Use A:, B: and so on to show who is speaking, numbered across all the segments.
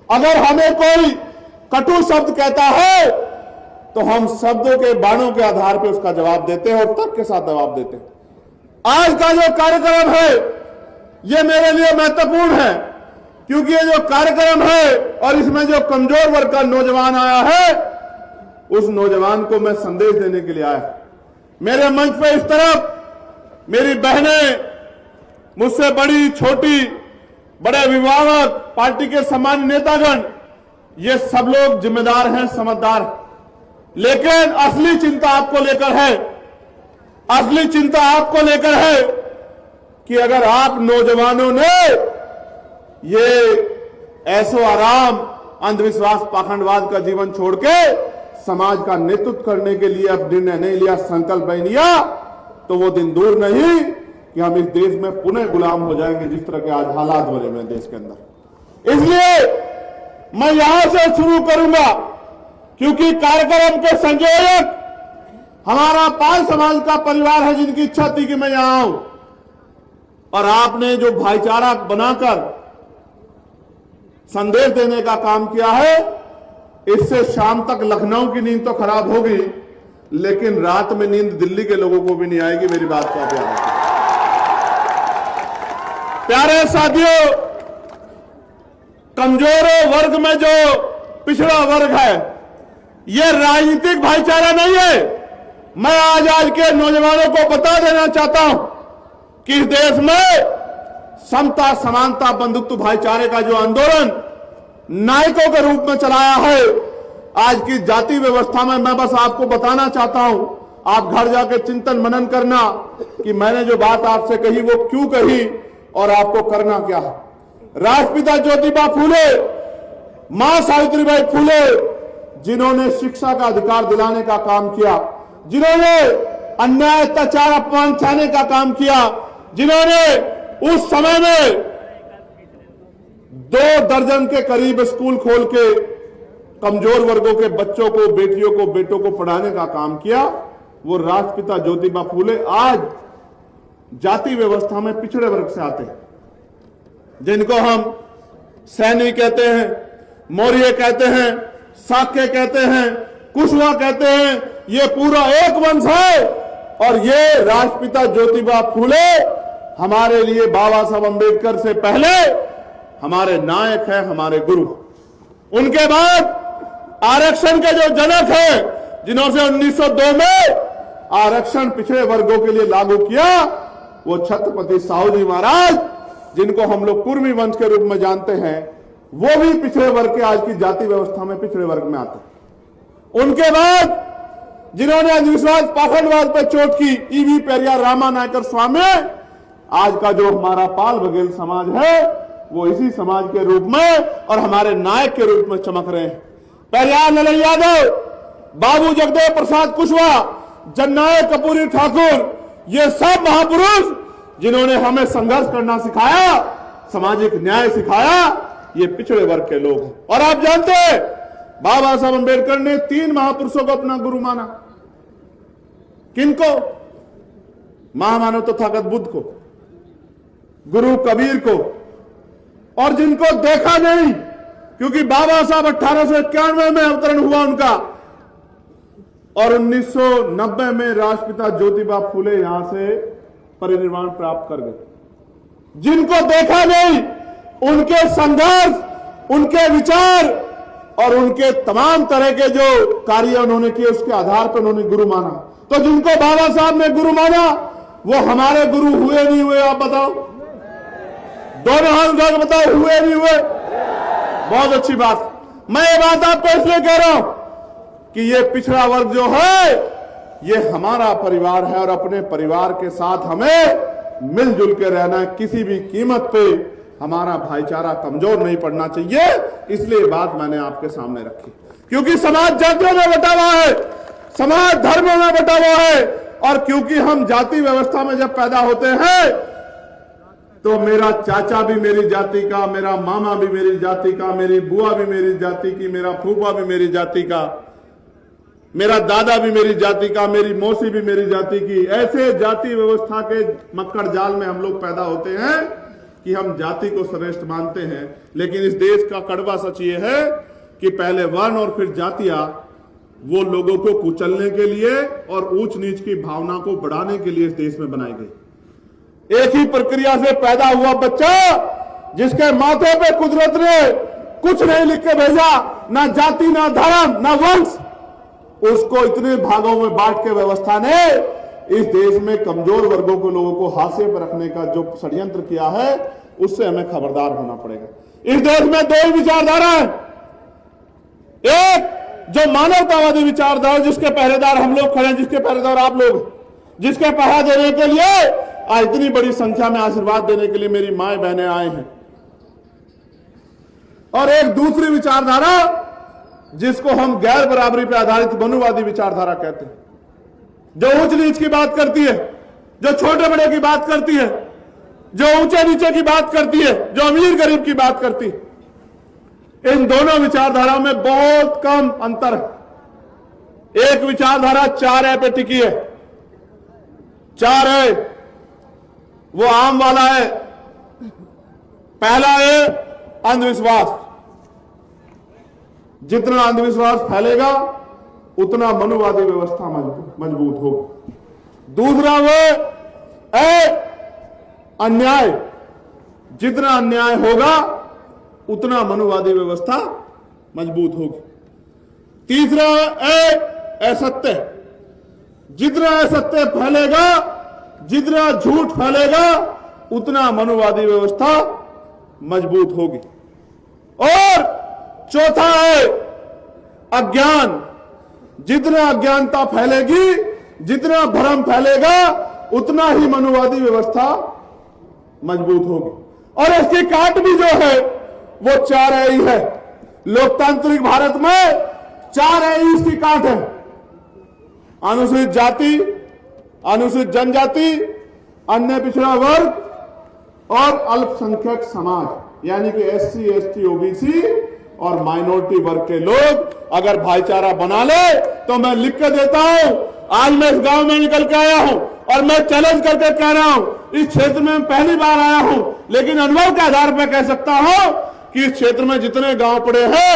A: अगर हमें कोई कटु शब्द कहता है तो हम शब्दों के बाणों के आधार पर उसका जवाब देते हैं और तर्क के साथ जवाब देते हैं। आज का जो कार्यक्रम है ये मेरे लिए महत्वपूर्ण है, क्योंकि ये जो कार्यक्रम है और इसमें जो कमजोर वर्ग का नौजवान आया है, उस नौजवान को मैं संदेश देने के लिए आया। मेरे मंच पे इस तरफ मेरी बहनें, मुझसे बड़ी छोटी, बड़े अभिभावक, पार्टी के सामान्य नेतागण, ये सब लोग जिम्मेदार हैं, समझदार। लेकिन असली चिंता आपको लेकर है, असली चिंता आपको लेकर है कि अगर आप नौजवानों ने ये ऐसो आराम, अंधविश्वास, पाखंडवाद का जीवन छोड़ के समाज का नेतृत्व करने के लिए अब निर्णय नहीं लिया, संकल्प नहीं लिया, तो वो दिन दूर नहीं कि हम इस देश में पुनः गुलाम हो जाएंगे, जिस तरह के आज हालात बने हुए हैं देश के अंदर। इसलिए मैं यहां से शुरू करूंगा, क्योंकि कार्यक्रम के संयोजक हमारा पाल समाज का परिवार है, जिनकी इच्छा थी कि मैं यहां आऊं, और आपने जो भाईचारा बनाकर संदेश देने का काम किया है, इससे शाम तक लखनऊ की नींद तो खराब होगी, लेकिन रात में नींद दिल्ली के लोगों को भी नहीं आएगी। मेरी बात का ध्यान रखिए। प्यारे साथियों, कमजोरों वर्ग में जो पिछड़ा वर्ग है, यह राजनीतिक भाईचारा नहीं है। मैं आज के नौजवानों को बता देना चाहता हूं कि इस देश में समता, समानता, बंधुत्व, भाईचारे का जो आंदोलन नायकों के रूप में चलाया है, आज की जाति व्यवस्था में मैं बस आपको बताना चाहता हूं, आप घर जाके चिंतन मनन करना कि मैंने जो बात आपसे कही वो क्यों कही और आपको करना क्या है। राष्ट्रपिता ज्योतिबा फूले, मां सावित्रीबाई फूले, जिन्होंने शिक्षा का अधिकार दिलाने का काम किया, जिन्होंने अन्याय, अत्याचार, अपमान छाने का काम किया, जिन्होंने उस समय में 2 दर्जन के करीब स्कूल खोल के कमजोर वर्गों के बच्चों को, बेटियों को, बेटों को पढ़ाने का काम किया, वो राष्ट्रपिता ज्योतिबा फूले आज जाति व्यवस्था में पिछड़े वर्ग से आते हैं, जिनको हम सैनी कहते हैं, मौर्य कहते हैं, शाक्य कहते हैं, कुशवा कहते हैं। ये पूरा एक वंश है, और ये राष्ट्रपिता ज्योतिबा फूले हमारे लिए बाबा साहब अंबेडकर से पहले हमारे नायक हैं, हमारे गुरु। उनके बाद आरक्षण के जो जनक हैं, जिन्होंने 1902 में आरक्षण पिछड़े वर्गों के लिए लागू किया, वो छत्रपति साहू जी महाराज, जिनको हम लोग कुर्मी वंश के रूप में जानते हैं, वो भी पिछड़े वर्ग के, आज की जाति व्यवस्था में पिछड़े वर्ग में आते हैं। उनके बाद जिन्होंने अंधविश्वास, पाखंडवाद पर चोट की, ईवी पेरियार, रामा नायकर स्वामी, आज का जो हमारा पाल बघेल समाज है, वो इसी समाज के रूप में और हमारे नायक के रूप में चमक रहे हैं। पेरियार लाल यादव, बाबू जगदेव प्रसाद कुशवाहा, जननायक कर्पूरी ठाकुर, ये सब महापुरुष जिन्होंने हमें संघर्ष करना सिखाया, सामाजिक न्याय सिखाया, ये पिछड़े वर्ग के लोग हैं। और आप जानते हैं, बाबा साहब अंबेडकर ने 3 महापुरुषों को अपना गुरु माना। किनको? महामानव तथागत बुद्ध को, गुरु कबीर को, और जिनको देखा नहीं, क्योंकि बाबा साहब 1891 में अवतरण हुआ उनका, और 1990 में राष्ट्रपिता ज्योतिबा फूले यहां से परिनिर्वाण प्राप्त कर गए। जिनको देखा नहीं, उनके संघर्ष, उनके विचार और उनके तमाम तरह के जो कार्य उन्होंने किए, उसके आधार पर उन्होंने गुरु माना। तो जिनको बाबा साहब ने गुरु माना, वो हमारे गुरु हुए नहीं हुए? आप बताओ, दोनों हाथ उठा के बताओ, हुए नहीं हुए? बहुत अच्छी बात। मैं ये बात आपको इसलिए कह रहा हूं कि ये पिछड़ा वर्ग जो है, ये हमारा परिवार है, और अपने परिवार के साथ हमें मिलजुल के रहना है। किसी भी कीमत पे हमारा भाईचारा कमजोर नहीं पड़ना चाहिए। इसलिए बात मैंने आपके सामने रखी, क्योंकि समाज जातियों में बटा हुआ है, समाज धर्मों में बटा हुआ है, और क्योंकि हम जाति व्यवस्था में जब पैदा होते हैं, तो मेरा चाचा भी मेरी जाति का, मेरा मामा भी मेरी जाति का, मेरी बुआ भी मेरी जाति की, मेरा फूफा भी मेरी जाति का, मेरा दादा भी मेरी जाति का, मेरी मौसी भी मेरी जाति की। ऐसे जाति व्यवस्था के मक्कड़ जाल में हम लोग पैदा होते हैं कि हम जाति को श्रेष्ठ मानते हैं, लेकिन इस देश का कड़वा सच ये है कि पहले वर्ण और फिर जातियां वो लोगों को कुचलने के लिए और ऊंच नीच की भावना को बढ़ाने के लिए इस देश में बनाई गई। एक ही प्रक्रिया से पैदा हुआ बच्चा जिसके माथे पे कुदरत ने कुछ नहीं लिख के भेजा, ना जाति, ना धर्म, ना वंश, उसको इतने भागों में बांट के व्यवस्था ने इस देश में कमजोर वर्गों के लोगों को हाशिए पर रखने का जो षड्यंत्र किया है, उससे हमें खबरदार होना पड़ेगा। इस देश में दो ही विचारधारा है, एक जो मानवतावादी विचारधारा जिसके पहरेदार हम लोग खड़े हैं, जिसके पहरेदार आप लोग, जिसके पहरा देने के लिए आज इतनी बड़ी संख्या में आशीर्वाद देने के लिए मेरी माए बहनें आए हैं, और एक दूसरी विचारधारा जिसको हम गैर बराबरी पर आधारित मनुवादी विचारधारा कहते हैं, जो ऊंच नीच की बात करती है, जो छोटे बड़े की बात करती है, जो ऊंचे नीचे की बात करती है, जो अमीर गरीब की बात करती है। इन दोनों विचारधाराओं में बहुत कम अंतर है। एक विचारधारा 4A पे टिकी है। 4A वो आम वाला है। पहला है अंधविश्वास। जितना अंधविश्वास फैलेगा उतना मनुवादी व्यवस्था मजबूत होगी। दूसरा वो अन्याय। जितना अन्याय होगा उतना मनुवादी व्यवस्था मजबूत होगी। तीसरा असत्य। जितना असत्य फैलेगा, जितना झूठ फैलेगा, उतना मनुवादी व्यवस्था मजबूत होगी। और चौथा है अज्ञान। जितना अज्ञानता फैलेगी, जितना भ्रम फैलेगा, उतना ही मनुवादी व्यवस्था मजबूत होगी। और इसकी काट भी जो है वो 4A ही है। लोकतांत्रिक भारत में 4A ही इसकी काट है। अनुसूचित जाति, अनुसूचित जनजाति, अन्य पिछड़ा वर्ग और अल्पसंख्यक समाज, यानी कि SC, ST, OBC और माइनॉरिटी वर्ग के लोग अगर भाईचारा बना ले तो मैं लिख के देता हूं। आज मैं इस गांव में निकल के आया हूं और मैं चैलेंज करके कह रहा हूं, इस क्षेत्र में पहली बार आया हूं, लेकिन अनुभव के आधार पर कह सकता हूं कि इस क्षेत्र में जितने गांव पड़े हैं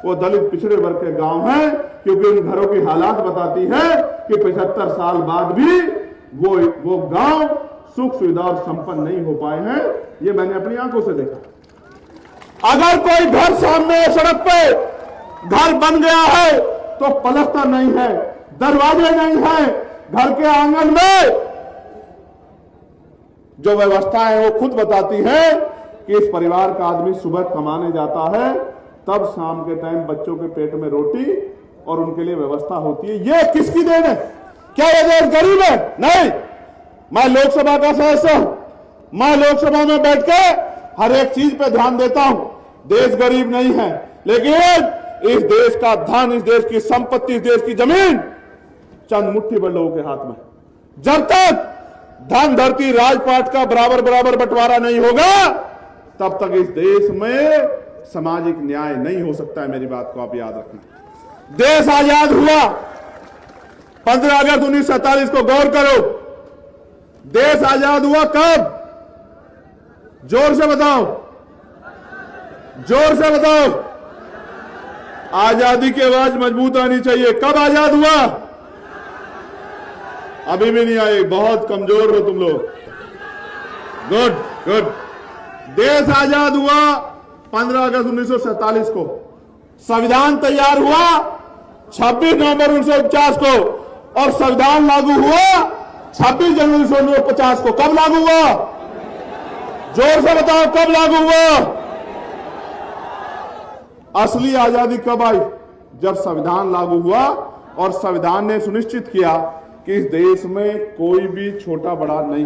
A: वो दलित पिछड़े वर्ग के गांव हैं, क्योंकि उन घरों की हालात बताती है कि 75 साल बाद भी वो गांव सुख सुविधा और संपन्न नहीं हो पाए हैं। ये मैंने अपनी आंखों से देखा। अगर कोई घर सामने सड़क पे घर बन गया है तो पलस्तर नहीं है, दरवाजे नहीं है, घर के आंगन में जो व्यवस्था है वो खुद बताती है कि इस परिवार का आदमी सुबह कमाने जाता है, तब शाम के टाइम बच्चों के पेट में रोटी और उनके लिए व्यवस्था होती है। ये किसकी देन है? क्या ये देश गरीब है? नहीं। मैं लोकसभा का सदस्य हूं, मैं लोकसभा में बैठ के हर एक चीज पे ध्यान देता हूं। देश गरीब नहीं है, लेकिन इस देश का धन, इस देश की संपत्ति, इस देश की जमीन चंद मुट्ठी भर लोगों के हाथ में। जब तक धन धरती राजपाट का बराबर बराबर बंटवारा नहीं होगा, तब तक इस देश में सामाजिक न्याय नहीं हो सकता है। मेरी बात को आप याद रखना। देश आजाद हुआ 15 अगस्त 1947 को, गौर करो। देश आजाद हुआ कब? जोर से बताओ, जोर से बताओ। आजादी की आवाज मजबूत आनी चाहिए। कब आजाद हुआ? अभी भी नहीं आई, बहुत कमजोर हो तुम लोग। Good good. देश आजाद हुआ 15 अगस्त 1947 को। संविधान तैयार हुआ 26 नवंबर 1949 को और संविधान लागू हुआ 26 जनवरी 1950 को। कब लागू हुआ? जोर से बताओ, कब लागू हुआ? असली आजादी कब आई? जब संविधान लागू हुआ और संविधान ने सुनिश्चित किया कि इस देश में कोई भी छोटा बड़ा नहीं,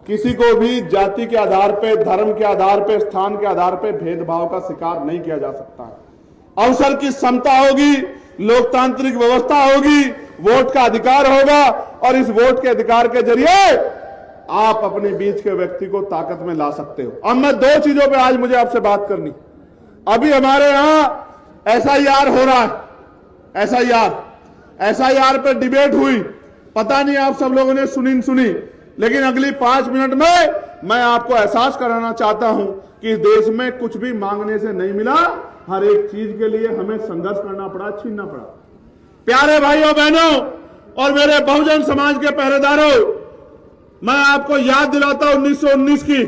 A: किसी को भी जाति के आधार पर, धर्म के आधार पर, स्थान के आधार पर भेदभाव का शिकार नहीं किया जा सकता है। अवसर की समता होगी, लोकतांत्रिक व्यवस्था होगी, वोट का अधिकार होगा और इस वोट के अधिकार के जरिए आप अपने बीच के व्यक्ति को ताकत में ला सकते हो। अब मैं दो चीजों पे आज मुझे आपसे बात करनी। अभी हमारे यहां SIR हो रहा है। SIR पे डिबेट हुई, पता नहीं आप सब लोगों ने सुनी, लेकिन अगली 5 मिनट में मैं आपको एहसास कराना चाहता हूं कि इस देश में कुछ भी मांगने से नहीं मिला, हर एक चीज के लिए हमें संघर्ष करना पड़ा, छीनना पड़ा। प्यारे भाइयों बहनों और मेरे बहुजन समाज के पहरेदारों, मैं आपको याद दिलाता हूं 1919 की।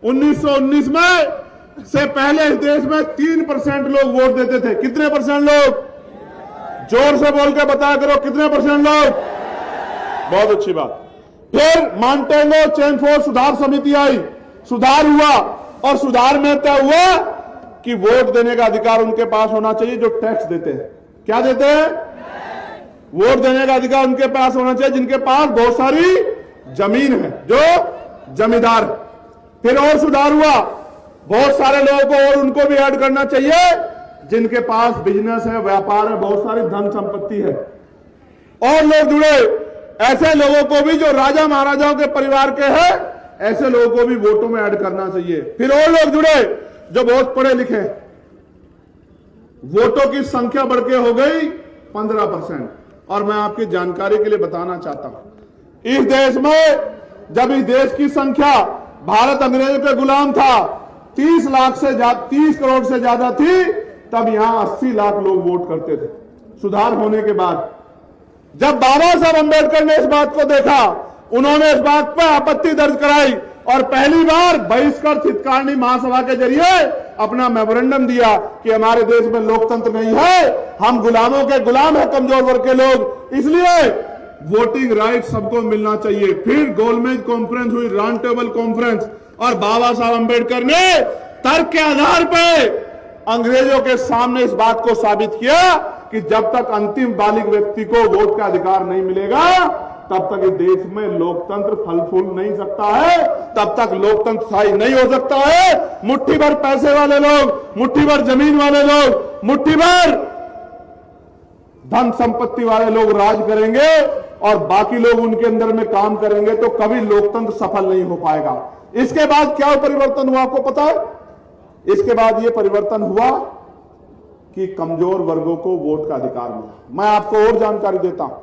A: 1919 में से पहले इस देश में 3% लोग वोट देते थे। कितने परसेंट लोग? जोर से बोल के बताया करो, कितने परसेंट लोग? बहुत अच्छी बात। फिर मॉन्टेगो चेमफोर्ड सुधार समिति आई, सुधार हुआ और सुधार में तय हुआ कि वोट देने का अधिकार उनके पास होना चाहिए जो टैक्स देते हैं। क्या देते हैं? वोट देने का अधिकार उनके पास होना चाहिए जिनके पास बहुत सारी जमीन है, जो जमींदार। फिर और सुधार हुआ, बहुत सारे लोगों को और उनको भी ऐड करना चाहिए जिनके पास बिजनेस है, व्यापार है, बहुत सारी धन संपत्ति है। और लोग जुड़े, ऐसे लोगों को भी जो राजा महाराजाओं के परिवार के हैं, ऐसे लोगों को भी वोटों में ऐड करना चाहिए। फिर और लोग जुड़े जो बहुत पढ़े लिखे। वोटों की संख्या बढ़ के हो गई 15%। और मैं आपकी जानकारी के लिए बताना चाहता हूं, इस देश में जब इस देश की संख्या, भारत अंग्रेजों के गुलाम था, 30 करोड़ से ज्यादा थी, तब यहां 80 लाख लोग वोट करते थे। सुधार होने के बाद जब बाबा साहब अंबेडकर ने इस बात को देखा, उन्होंने इस बात पर आपत्ति दर्ज कराई और पहली बार बहिष्कृत हितकारिणी महासभा के जरिए अपना मेमोरेंडम दिया कि हमारे देश में लोकतंत्र नहीं है, हम गुलामों के गुलाम है, कमजोर वर्ग के लोग, इसलिए वोटिंग राइट सबको मिलना चाहिए। फिर गोलमेज कॉन्फ्रेंस हुई, राउंड टेबल कॉन्फ्रेंस, और बाबा साहब अंबेडकर ने तर्क के आधार पर अंग्रेजों के सामने इस बात को साबित किया कि जब तक अंतिम बालिग व्यक्ति को वोट का अधिकार नहीं मिलेगा, तब तक इस देश में लोकतंत्र फल फूल नहीं सकता है, तब तक लोकतंत्र स्थायी नहीं हो सकता है। मुट्ठी भर पैसे वाले लोग, मुट्ठी भर जमीन वाले लोग, मुट्ठी भर धन संपत्ति वाले लोग राज करेंगे और बाकी लोग उनके अंदर में काम करेंगे, तो कभी लोकतंत्र सफल नहीं हो पाएगा। इसके बाद क्या परिवर्तन हुआ आपको पता है? इसके बाद यह परिवर्तन हुआ कि कमजोर वर्गों को वोट का अधिकार मिला। मैं आपको और जानकारी देता हूं,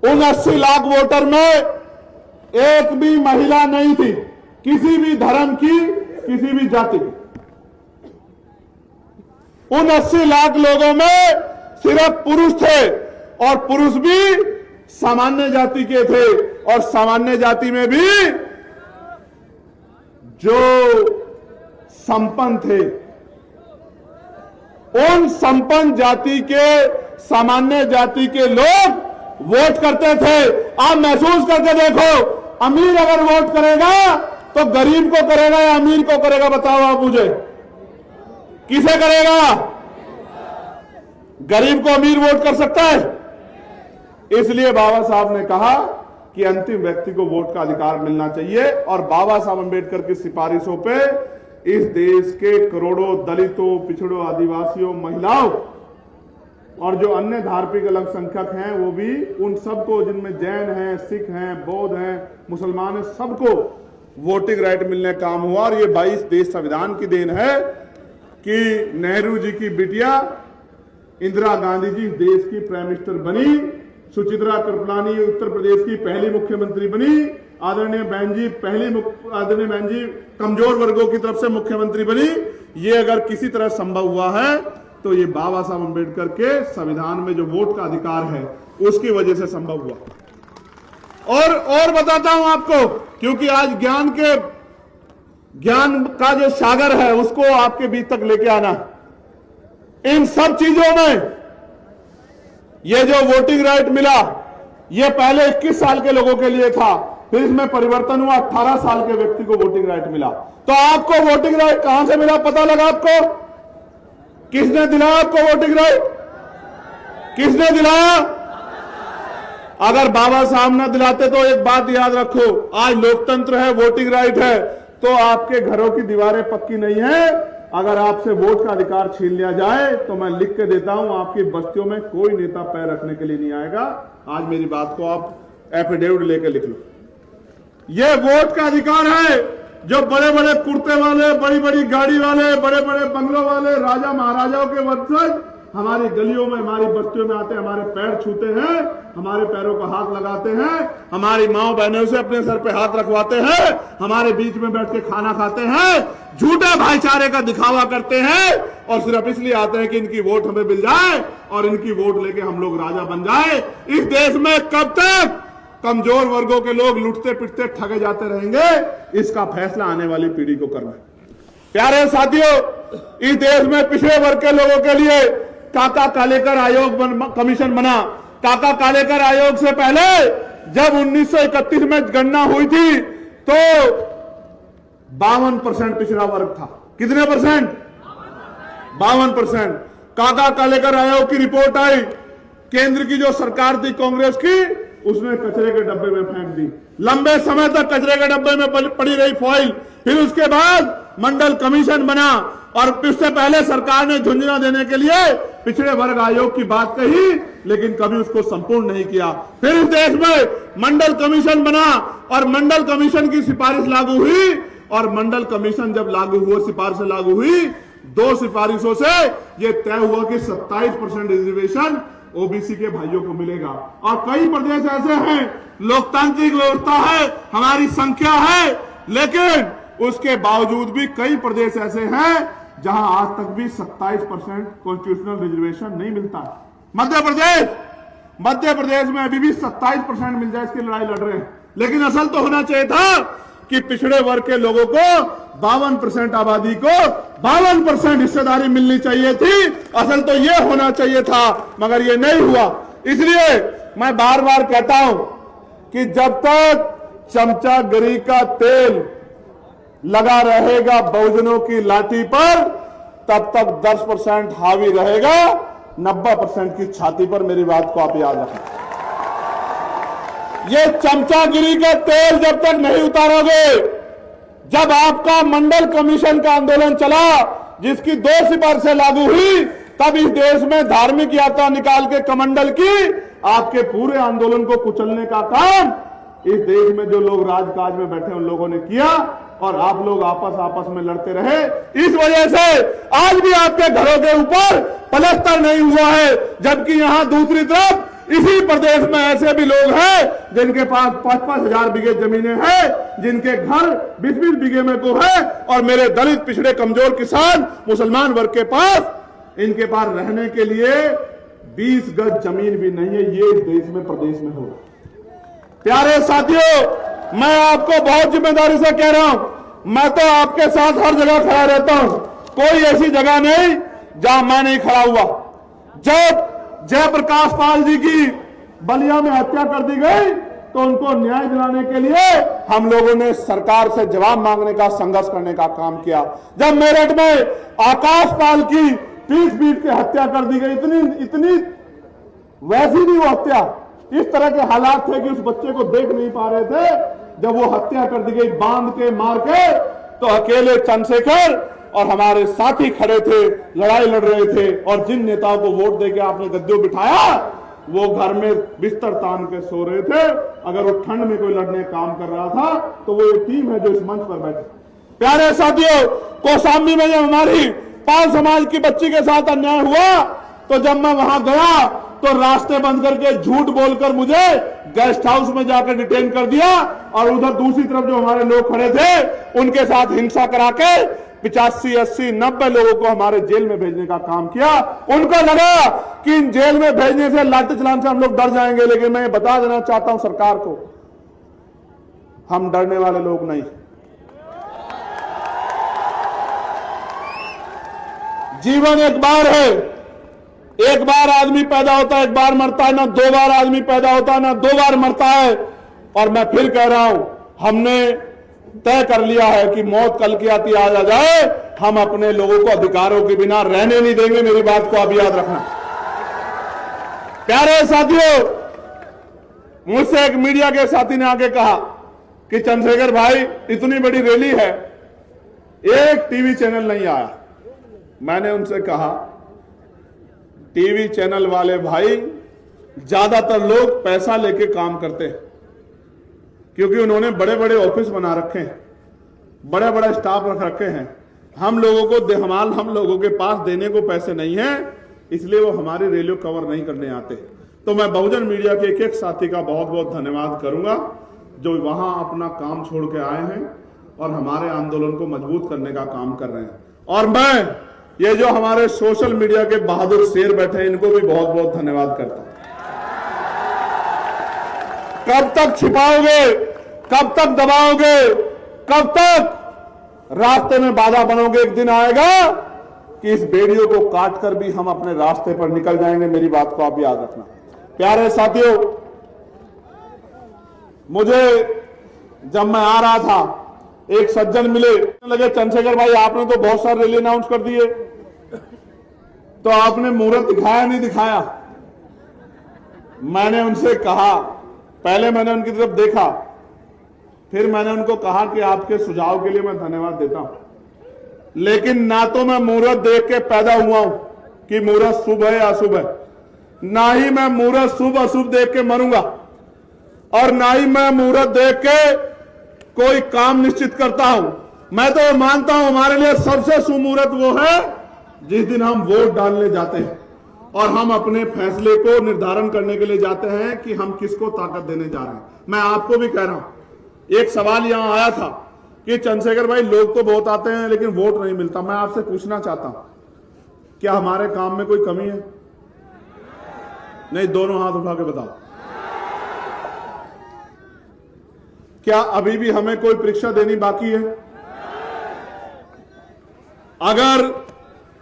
A: उन 80 लाख वोटर में एक भी महिला नहीं थी, किसी भी धर्म की, किसी भी जाति की। उन 80 लाख लोगों में सिर्फ पुरुष थे और पुरुष भी सामान्य जाति के थे, और सामान्य जाति में भी जो संपन्न थे, उन संपन्न जाति के, सामान्य जाति के लोग वोट करते थे। आप महसूस करके देखो, अमीर अगर वोट करेगा तो गरीब को करेगा या अमीर को करेगा? बताओ आप मुझे, किसे करेगा? गरीब को अमीर वोट कर सकता है? इसलिए बाबा साहब ने कहा कि अंतिम व्यक्ति को वोट का अधिकार मिलना चाहिए, और बाबा साहब अंबेडकर की सिफारिशों पे इस देश के करोड़ों दलितों, पिछड़ों, आदिवासियों, महिलाओं और जो अन्य धार्मिक अल्पसंख्यक हैं, वो भी, उन सबको, जिनमें जैन हैं, सिख हैं, बौद्ध हैं, मुसलमान हैं, सबको वोटिंग राइट मिलने का काम हुआ। और ये 22 देश संविधान की देन है कि नेहरू जी की बिटिया इंदिरा गांधी जी देश की प्राइम मिनिस्टर बनी, सुचित्रा कृपलानी उत्तर प्रदेश की पहली मुख्यमंत्री बनी, आदरणीय बहन जी कमजोर वर्गों की तरफ से मुख्यमंत्री बनी। ये अगर किसी तरह संभव हुआ है तो ये बाबा साहब अंबेडकर के संविधान में जो वोट का अधिकार है उसकी वजह से संभव हुआ। और बताता हूं आपको, क्योंकि आज ज्ञान का जो सागर है उसको आपके बीच तक लेके आना। इन सब चीजों में ये जो वोटिंग राइट मिला, ये पहले 21 साल के लोगों के लिए था, फिर इसमें परिवर्तन हुआ, 18 साल के व्यक्ति को वोटिंग राइट मिला। तो आपको वोटिंग राइट कहां से मिला पता लगा आपको? किसने दिलाया आपको वोटिंग राइट? किसने दिलाया? अगर बाबा साहब ना दिलाते तो एक बात याद रखो, आज लोकतंत्र है, वोटिंग राइट है, तो आपके घरों की दीवारें पक्की नहीं है। अगर आपसे वोट का अधिकार छीन लिया जाए तो मैं लिख के देता हूं, आपकी बस्तियों में कोई नेता पैर रखने के लिए नहीं आएगा। आज मेरी बात को आप एफिडेविट लेके लिख लो। यह वोट का अधिकार है जो बड़े बड़े कुर्ते वाले, बड़ी बड़ी गाड़ी वाले, बड़े बड़े बंगलों वाले, राजा महाराजाओं के वंशज हमारी गलियों में, हमारी बस्तियों में आते हैं, हमारे पैर छूते हैं, हमारे पैरों को हाथ लगाते हैं, हमारी माओ बहनों से अपने सर पे हाथ रखवाते हैं, हमारे बीच में बैठ के खाना खाते हैं, झूठे भाईचारे का दिखावा करते हैं और सिर्फ इसलिए आते हैं कि इनकी वोट हमें मिल जाए और इनकी वोट लेके हम लोग राजा बन जाए। इस देश में कब तक कमजोर वर्गों के लोग लुटते पिटते ठगे जाते रहेंगे, इसका फैसला आने वाली पीढ़ी को करना है। प्यारे साथियों, इस देश में पिछड़े वर्ग के लोगों के लिए काका कालेकर आयोग कमीशन बना। काका कालेकर आयोग से पहले जब 1931 में गणना हुई थी तो 52% पिछड़ा वर्ग था। कितने परसेंट? 52%। काका कालेकर आयोग की रिपोर्ट आई, केंद्र की जो सरकार थी कांग्रेस की, उसने कचरे के डब्बे में फेंक दी। लंबे समय तक कचरे के डब्बे में पड़ी रही फाइल। फिर उसके बाद मंडल कमीशन बना और उससे पहले सरकार ने झुंझुना देने के लिए पिछड़े वर्ग आयोग की बात कही, लेकिन कभी उसको संपूर्ण नहीं किया। फिर इस देश में मंडल कमीशन बना और मंडल कमीशन की सिफारिश लागू हुई और मंडल कमीशन जब लागू हुआ, सिफारिश लागू हुई, 2 सिफारिशों से यह तय हुआ कि 27% रिजर्वेशन ओबीसी के भाइयों को मिलेगा। और कई प्रदेश ऐसे हैं, लोकतांत्रिक व्यवस्था है, हमारी संख्या है, लेकिन उसके बावजूद भी कई प्रदेश ऐसे हैं जहां आज तक भी 27% कॉन्स्टिट्यूशनल रिजर्वेशन नहीं मिलता है। मध्य प्रदेश में अभी भी 27% मिल जाए, इसकी लड़ाई लड़ रहे हैं। लेकिन असल तो होना चाहिए था कि पिछड़े वर्ग के लोगों को 52% आबादी को 52% हिस्सेदारी मिलनी चाहिए थी। असल तो यह होना चाहिए था, मगर यह नहीं हुआ। इसलिए मैं बार बार कहता हूं कि जब तक चमचागिरी का तेल लगा रहेगा बहुजनों की लाठी पर, तब तक 10% हावी रहेगा 90% की छाती पर। मेरी बात को आप याद रखें। ये चमचागिरी का तेल जब तक नहीं उतारोगे, जब आपका मंडल कमीशन का आंदोलन चला जिसकी 2 सिफारिशें लागू हुई, तब इस देश में धार्मिक यात्रा निकाल के कमंडल की आपके पूरे आंदोलन को कुचलने का काम इस देश में जो लोग राजकाज में बैठे उन लोगों ने किया और आप लोग आपस में लड़ते रहे। इस वजह से आज भी आपके घरों के ऊपर पलस्तर नहीं हुआ है, जबकि यहां दूसरी तरफ इसी प्रदेश में ऐसे भी लोग हैं जिनके पास 5-5 हजार बीघे जमीनें हैं, जिनके घर 20-20 बीघे में को है, और मेरे दलित पिछड़े कमजोर किसान मुसलमान वर्ग के पास इनके पास रहने के लिए 20 गज जमीन भी नहीं है। ये इस देश में प्रदेश में हो रहा है। प्यारे साथियों, मैं आपको बहुत जिम्मेदारी से कह रहा हूं, मैं तो आपके साथ हर जगह खड़ा रहता हूं। कोई ऐसी जगह नहीं जहां मैं नहीं खड़ा हुआ। जब जयप्रकाश पाल जी की बलिया में हत्या कर दी गई तो उनको न्याय दिलाने के लिए हम लोगों ने सरकार से जवाब मांगने का, संघर्ष करने का काम किया। जब मेरठ में आकाश पाल की पीट के हत्या कर दी गई, इतनी वैसी नहीं वो हत्या, इस तरह के हालात थे कि उस बच्चे को देख नहीं पा रहे थे। जब वो हत्या कर दी गई बांध के मार के, तो अकेले चंद्रशेखर और हमारे साथी खड़े थे, लड़ाई लड़ रहे थे। और जिन नेताओं को वोट देके आपने गद्दियों बिठाया, वो घर में बिस्तर तान के सो रहे थे। अगर वो ठंड में कोई लड़ने काम कर रहा था तो वो ये टीम है जो इस मंच पर बैठे। प्यारे साथियों, कौशाम्बी में जब हमारी पाल समाज की बच्ची के साथ अन्याय हुआ, तो जब मैं वहां गया तो रास्ते बंद करके झूठ बोलकर मुझे गेस्ट हाउस में जाकर डिटेन कर दिया, और उधर दूसरी तरफ जो हमारे लोग खड़े थे उनके साथ हिंसा करा के 85, 80, 90 लोगों को हमारे जेल में भेजने का काम किया। उनको लगा कि इन जेल में भेजने से, लाठी चलाने से हम लोग डर जाएंगे, लेकिन मैं बता देना चाहता हूं सरकार को, हम डरने वाले लोग नहीं। जीवन एक बार है, एक बार आदमी पैदा होता है, एक बार मरता है। ना 2 बार आदमी पैदा होता है, ना 2 बार मरता है। और मैं फिर कह रहा हूं, हमने तय कर लिया है कि मौत कल की आती आज आ जाए, हम अपने लोगों को अधिकारों के बिना रहने नहीं देंगे। मेरी बात को आप याद रखना। प्यारे साथियों, मुझसे एक मीडिया के साथी ने आके कहा कि चंद्रशेखर भाई, इतनी बड़ी रैली है, एक टीवी चैनल नहीं आया। मैंने उनसे कहा, टीवी चैनल वाले भाई, ज्यादातर लोग पैसा लेके काम करते हैं, क्योंकि उन्होंने बड़े बड़े ऑफिस बना रखे हैं, बड़े बड़े स्टाफ रख रखे हैं। हम लोगों के पास देने को पैसे नहीं है, इसलिए वो हमारी रैलियों कवर नहीं करने आते। तो मैं बहुजन मीडिया के एक एक साथी का बहुत बहुत धन्यवाद करूंगा जो वहां अपना काम छोड़ के आए हैं और हमारे आंदोलन को मजबूत करने का काम कर रहे हैं। और मैं ये जो हमारे सोशल मीडिया के बहादुर शेर बैठे हैं, इनको भी बहुत बहुत धन्यवाद करता हूं। कब तक छिपाओगे, कब तक दबाओगे, कब तक रास्ते में बाधा बनोगे? एक दिन आएगा कि इस बेड़ियों को काटकर भी हम अपने रास्ते पर निकल जाएंगे। मेरी बात को आप याद रखना। प्यारे साथियों, मुझे जब मैं आ रहा था एक सज्जन मिले, लगे चंद्रशेखर भाई आपने तो बहुत सारे रैली अनाउंस कर दिए, तो आपने मुहूर्त दिखाया नहीं दिखाया? मैंने उनसे कहा, पहले मैंने उनकी तरफ देखा, फिर मैंने उनको कहा कि आपके सुझाव के लिए मैं धन्यवाद देता हूं, लेकिन ना तो मैं मुहूर्त देख के पैदा हुआ हूं कि मुहूर्त शुभ है या अशुभ है, ना ही मैं मुहूर्त शुभ अशुभ देख के मरूंगा, और ना ही मैं मुहूर्त देख के कोई काम निश्चित करता हूं। मैं तो मानता हूं हमारे लिए सबसे शुभ मुहूर्त वो है जिस दिन हम वोट डालने जाते हैं और हम अपने फैसले को निर्धारण करने के लिए जाते हैं कि हम किसको ताकत देने जा रहे हैं। मैं आपको भी कह रहा हूं, एक सवाल यहां आया था कि चंद्रशेखर भाई लोग तो बहुत आते हैं लेकिन वोट नहीं मिलता। मैं आपसे पूछना चाहता हूं, क्या हमारे काम में कोई कमी है? नहीं, दोनों हाथ उठा के बताओ। क्या अभी भी हमें कोई परीक्षा देनी बाकी है? अगर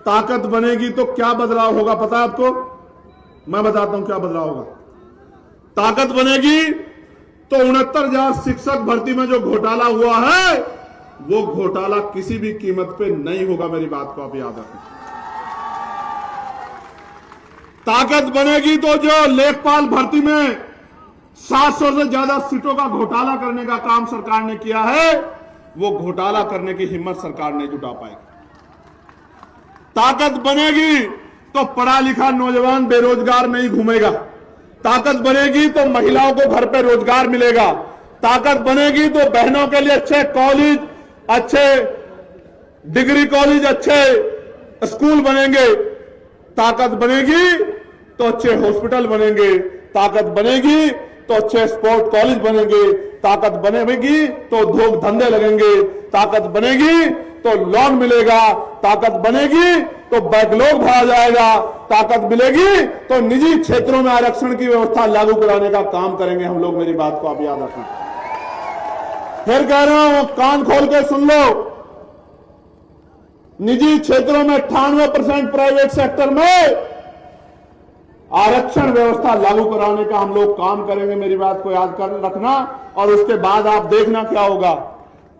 A: ताकत बनेगी तो क्या बदलाव होगा पता है आपको? मैं बताता हूं क्या बदलाव होगा। ताकत बनेगी तो 69,000 शिक्षक भर्ती में जो घोटाला हुआ है वो घोटाला किसी भी कीमत पे नहीं होगा। मेरी बात को आप याद रखें। ताकत बनेगी तो जो लेखपाल भर्ती में 700 से ज्यादा सीटों का घोटाला करने का काम सरकार ने किया है, वो घोटाला करने की हिम्मत सरकार नहीं जुटा पाएगी। ताकत बनेगी तो पढ़ा लिखा नौजवान बेरोजगार नहीं घूमेगा। ताकत बनेगी तो महिलाओं को घर पे रोजगार मिलेगा। ताकत बनेगी तो बहनों के लिए अच्छे कॉलेज, अच्छे डिग्री कॉलेज, अच्छे स्कूल बनेंगे। ताकत बनेगी तो अच्छे हॉस्पिटल बनेंगे। ताकत बनेगी तो अच्छे स्पोर्ट कॉलेज बनेंगे। ताकत बनेगी तो उद्योग धंधे लगेंगे। ताकत बनेगी तो लोन मिलेगा। ताकत बनेगी तो बैकलॉग भरा जाएगा। ताकत मिलेगी तो निजी क्षेत्रों में आरक्षण की व्यवस्था लागू कराने का काम करेंगे हम लोग। मेरी बात को आप याद रखना। फिर कह रहा हूं, कान खोल के सुन लो, निजी क्षेत्रों में 98%, प्राइवेट सेक्टर में आरक्षण व्यवस्था लागू कराने का हम लोग काम करेंगे। मेरी बात को याद कर रखना। और उसके बाद आप देखना क्या होगा।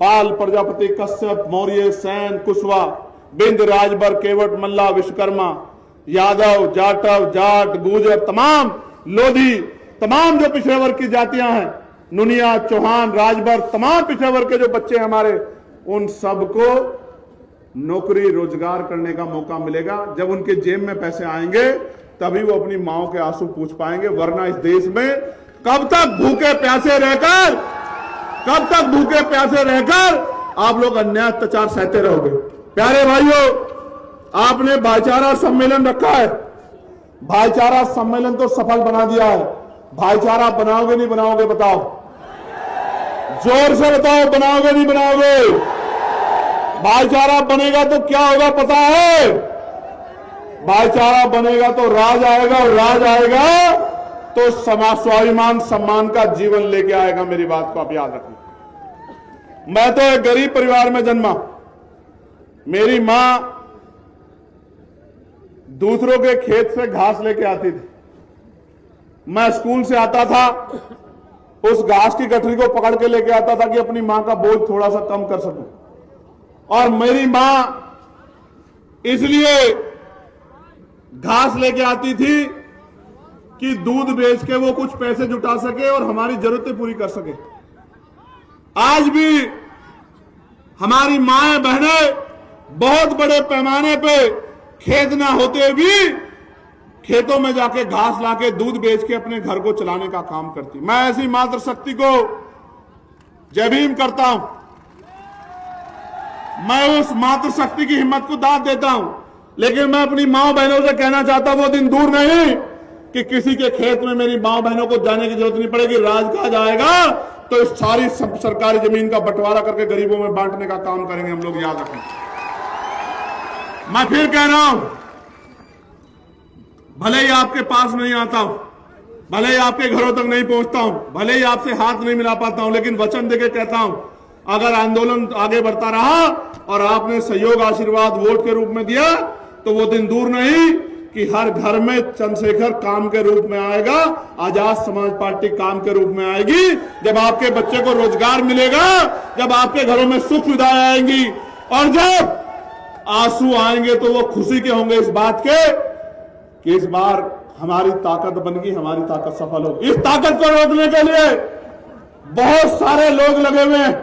A: पाल, प्रजापति, कश्यप, मौर्य, सैन, कुशवाहा, बिंद, राजभर, केवट, मल्ला, विश्वकर्मा, यादव, जाटव, जाट, गुर्जर, तमाम लोधी, तमाम जो पिछड़े वर्ग की जातियां हैं, नुनिया, चौहान, राजभर, तमाम पिछड़े वर्ग के जो बच्चे हमारे, उन सबको नौकरी रोजगार करने का मौका मिलेगा। जब उनके जेब में पैसे आएंगे तभी वो अपनी माओ के आंसू पूछ पाएंगे। वरना इस देश में कब तक भूखे प्यासे रहकर आप लोग अन्याय अत्याचार सहते रहोगे? प्यारे भाइयों, आपने भाईचारा सम्मेलन रखा है। भाईचारा सम्मेलन तो सफल बना दिया है। भाईचारा बनाओगे नहीं बनाओगे? बताओ, जोर से बताओ, बनाओगे नहीं बनाओगे? भाईचारा बनेगा तो क्या होगा पता है? भाईचारा बनेगा तो राज आएगा, और राज आएगा तो स्वाभिमान सम्मान का जीवन लेके आएगा। मेरी बात को आप याद रखना। मैं तो एक गरीब परिवार में जन्मा। मेरी मां दूसरों के खेत से घास लेके आती थी। मैं स्कूल से आता था, उस घास की गठरी को पकड़ के लेके आता था कि अपनी मां का बोझ थोड़ा सा कम कर सकूं। और मेरी मां इसलिए घास लेके आती थी कि दूध बेच के वो कुछ पैसे जुटा सके और हमारी जरूरतें पूरी कर सके। आज भी हमारी माएं बहनें बहुत बड़े पैमाने पे खेत ना होते भी खेतों में जाके घास लाके दूध बेच के अपने घर को चलाने का काम करती। मैं ऐसी मातृशक्ति को जय भीम करता हूं। मैं उस मातृशक्ति की हिम्मत को दाद देता हूं। लेकिन मैं अपनी माँ बहनों से कहना चाहता हूं, वो दिन दूर नहीं कि किसी के खेत में मेरी माँ बहनों को जाने की जरूरत नहीं पड़ेगी। राजकाज आएगा तो इस सारी सरकारी जमीन का बंटवारा करके गरीबों में बांटने का काम करेंगे हम लोग, याद रखें। मैं फिर कह रहा हूं, भले ही आपके पास नहीं आता हूं, भले ही आपके घरों तक नहीं पहुंचता हूं, भले ही आपसे हाथ नहीं मिला पाता हूं, लेकिन वचन देके कहता हूं, अगर आंदोलन आगे बढ़ता रहा और आपने सहयोग आशीर्वाद वोट के रूप में दिया तो वो दिन दूर नहीं कि हर घर में चंद्रशेखर काम के रूप में आएगा, आजाद समाज पार्टी काम के रूप में आएगी। जब आपके बच्चे को रोजगार मिलेगा, जब आपके घरों में सुख सुविधाएं आएंगी और जब आंसू आएंगे तो वो खुशी के होंगे इस बात के कि इस बार हमारी ताकत बन गई, हमारी ताकत सफल होगी। इस ताकत को रोकने के लिए बहुत सारे लोग लगे हुए हैं,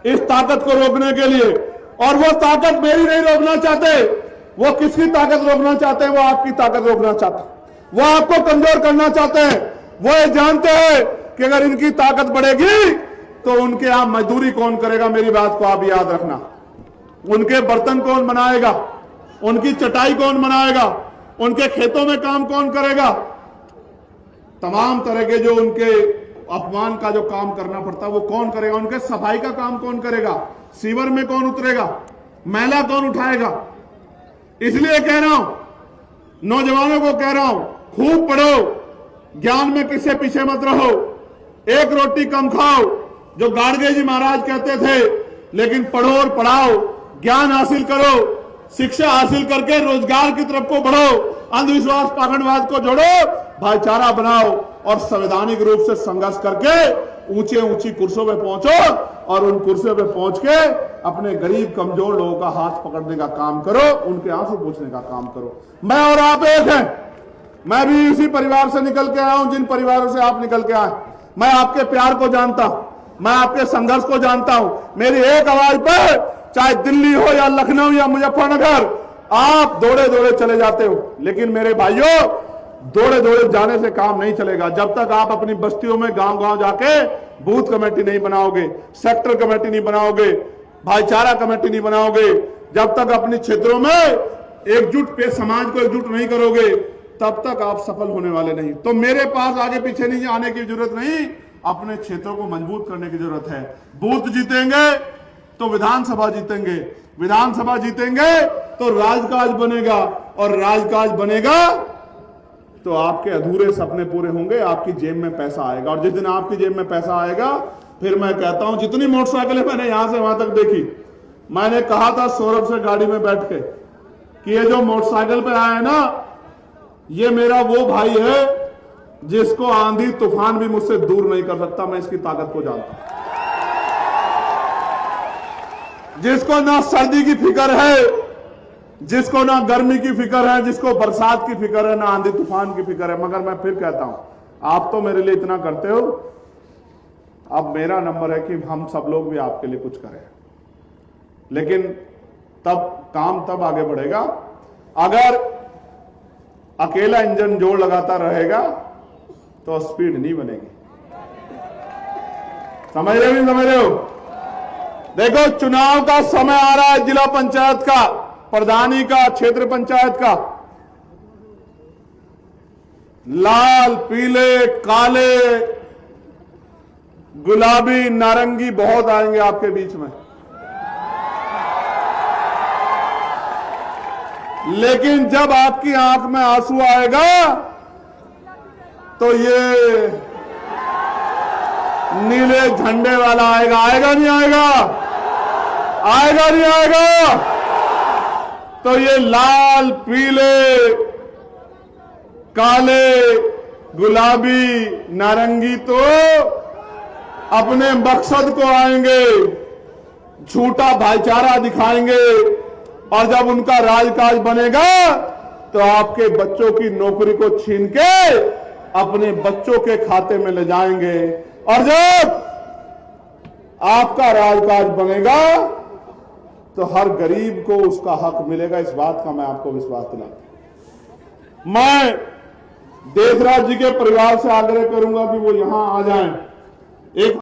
A: इस ताकत को रोकने के लिए, और वो ताकत मेरी नहीं रोकना चाहते, वो किसकी ताकत रोकना चाहते हैं? वो आपकी ताकत रोकना चाहते हैं, वो आपको कमजोर करना चाहते हैं। वो ये जानते हैं कि अगर इनकी ताकत बढ़ेगी तो उनके यहां मजदूरी कौन करेगा। मेरी बात को आप याद रखना, उनके बर्तन कौन बनाएगा, उनकी चटाई कौन बनाएगा, उनके खेतों में काम कौन करेगा, तमाम तरह के जो उनके अपमान का जो काम करना पड़ता है वो कौन करेगा, उनके सफाई का काम कौन करेगा, सीवर में कौन उतरेगा, मैला कौन उठाएगा। इसलिए कह रहा हूं, नौजवानों को कह रहा हूं, खूब पढ़ो, ज्ञान में किससे पीछे मत रहो, एक रोटी कम खाओ जो गाडगे जी महाराज कहते थे, लेकिन पढ़ो और पढ़ाओ, ज्ञान हासिल करो, शिक्षा हासिल करके रोजगार की तरफ को बढ़ो, अंधविश्वास पाखंडवाद को जोड़ो, भाईचारा बनाओ और संवैधानिक रूप से संघर्ष करके ऊंचे ऊंची कुर्सियों पे पहुंचो और उन कुर्सियों पे पहुंच के अपने गरीब कमजोर लोगों का हाथ पकड़ने का काम करो, उनके आंसू पूछने का काम करो। मैं और आप एक हैं, मैं भी उसी परिवार से निकल के आया हूं जिन परिवारों से आप निकल के आए। मैं आपके प्यार को जानता हूं, मैं आपके संघर्ष को जानता हूं। मेरी एक आवाज पर चाहे दिल्ली हो या लखनऊ या मुजफ्फरनगर, आप दौड़े दौड़े चले जाते हो, लेकिन मेरे भाइयों दौड़े दौड़े जाने से काम नहीं चलेगा। जब तक आप अपनी बस्तियों में गांव गांव जाके बूथ कमेटी नहीं बनाओगे, सेक्टर कमेटी नहीं बनाओगे, भाईचारा कमेटी नहीं बनाओगे, जब तक अपने क्षेत्रों में एकजुट पे समाज को एकजुट नहीं करोगे, तब तक आप सफल होने वाले नहीं। तो मेरे पास आगे पीछे नहीं आने की जरूरत नहीं, अपने क्षेत्रों को मजबूत करने की जरूरत है। बूथ जीतेंगे तो विधानसभा जीतेंगे, विधानसभा जीतेंगे तो राजकाज बनेगा, और राजकाज बनेगा तो आपके अधूरे सपने पूरे होंगे, आपकी जेब में पैसा आएगा। और जिस दिन आपकी जेब में पैसा आएगा, फिर मैं कहता हूं, जितनी मोटरसाइकिलें मैंने यहां से वहां तक देखी, मैंने कहा था सौरभ से गाड़ी में बैठ के कि ये जो मोटरसाइकिल पे आया है ना, ये मेरा वो भाई है जिसको आंधी तूफान भी मुझसे दूर नहीं कर सकता। मैं इसकी ताकत को जानता हूं, जिसको ना सर्दी की फिक्र है, जिसको ना गर्मी की फिक्र है, जिसको बरसात की फिक्र है, ना आंधी तूफान की फिक्र है। मगर मैं फिर कहता हूं, आप तो मेरे लिए इतना करते हो, अब मेरा नंबर है कि हम सब लोग भी आपके लिए कुछ करें। लेकिन तब काम तब आगे बढ़ेगा अगर अकेला इंजन जोर लगाता रहेगा तो स्पीड नहीं बनेगी। समझ रहे हो नहीं समझ रहे हो? देखो, चुनाव का समय आ रहा है, जिला पंचायत का, प्रधानी का, क्षेत्र पंचायत का। लाल, पीले, काले, गुलाबी, नारंगी बहुत आएंगे आपके बीच में, लेकिन जब आपकी आंख में आंसू आएगा तो ये नीले झंडे वाला आएगा। आएगा नहीं आएगा? आएगा नहीं आएगा? तो ये लाल, पीले, काले, गुलाबी, नारंगी तो अपने मकसद को आएंगे, झूठा भाईचारा दिखाएंगे, और जब उनका राजकाज बनेगा तो आपके बच्चों की नौकरी को छीन के अपने बच्चों के खाते में ले जाएंगे। और जब आपका राजकाज बनेगा तो हर गरीब को उसका हक मिलेगा। इस बात का मैं आपको विश्वास दिलाता हूं। मैं देशराज जी के परिवार से आग्रह करूंगा कि वो यहां आ जाएं। एक